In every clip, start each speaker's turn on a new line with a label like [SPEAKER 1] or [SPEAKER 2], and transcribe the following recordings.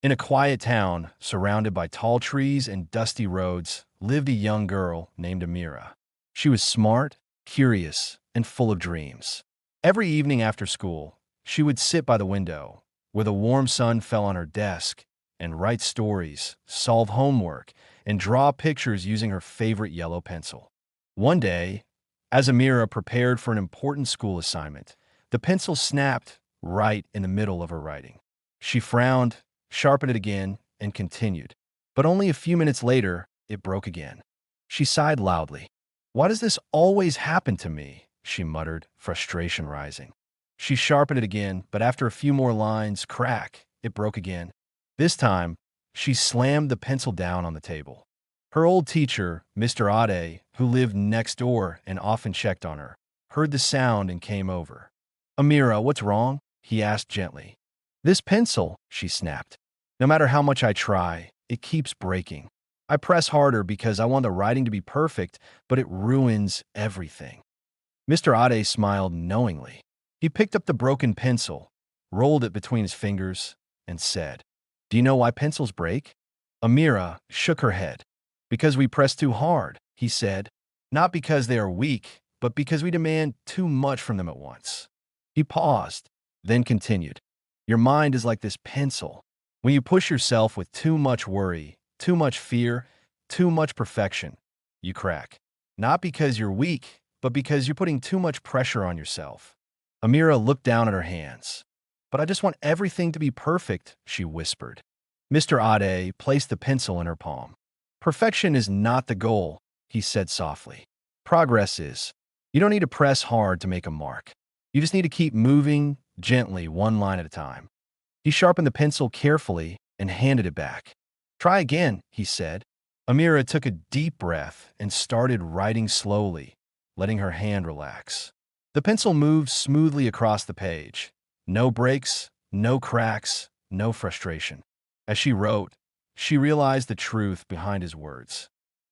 [SPEAKER 1] In a quiet town, surrounded by tall trees and dusty roads, lived a young girl named Amira. She was smart, curious, and full of dreams. Every evening after school, she would sit by the window, where the warm sun fell on her desk, and write stories, solve homework, and draw pictures using her favorite yellow pencil. One day, as Amira prepared for an important school assignment, the pencil snapped right in the middle of her writing. She frowned, sharpened it again, and continued. But only a few minutes later, it broke again. She sighed loudly. "Why does this always happen to me?" she muttered, frustration rising. She sharpened it again, but after a few more lines, crack, it broke again. This time, she slammed the pencil down on the table. Her old teacher, Mr. Ade, who lived next door and often checked on her, heard the sound and came over. "Amira, what's wrong?" he asked gently. "This pencil," she snapped. "No matter how much I try, it keeps breaking. I press harder because I want the writing to be perfect, but it ruins everything." Mr. Ade smiled knowingly. He picked up the broken pencil, rolled it between his fingers, and said, "Do you know why pencils break?" Amira shook her head. "Because we press too hard," he said. "Not because they are weak, but because we demand too much from them at once." He paused, then continued. "Your mind is like this pencil. When you push yourself with too much worry, too much fear, too much perfection, you crack. Not because you're weak, but because you're putting too much pressure on yourself." Amira looked down at her hands. "But I just want everything to be perfect," she whispered. Mr. Ade placed the pencil in her palm. "Perfection is not the goal," he said softly. "Progress is. You don't need to press hard to make a mark. You just need to keep moving gently, one line at a time." He sharpened the pencil carefully and handed it back. "Try again," he said. Amira took a deep breath and started writing slowly, letting her hand relax. The pencil moved smoothly across the page. No breaks, no cracks, no frustration. As she wrote, she realized the truth behind his words.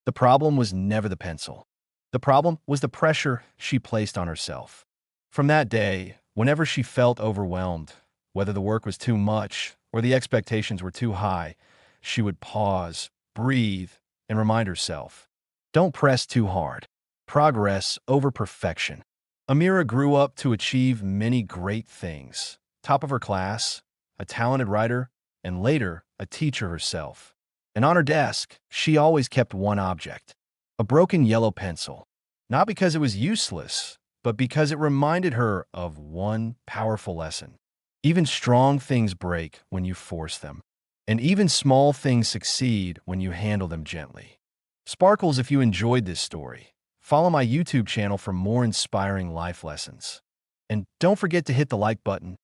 [SPEAKER 1] The problem was never the pencil. The problem was the pressure she placed on herself. From that day, whenever she felt overwhelmed, whether the work was too much or the expectations were too high, she would pause, breathe, and remind herself, "Don't press too hard. Progress over perfection." Amira grew up to achieve many great things. Top of her class, a talented writer, and later, a teacher herself. And on her desk, she always kept one object, a broken yellow pencil. Not because it was useless, but because it reminded her of one powerful lesson. Even strong things break when you force them. And even small things succeed when you handle them gently. Sparkles, if you enjoyed this story, follow my YouTube channel for more inspiring life lessons. And don't forget to hit the like button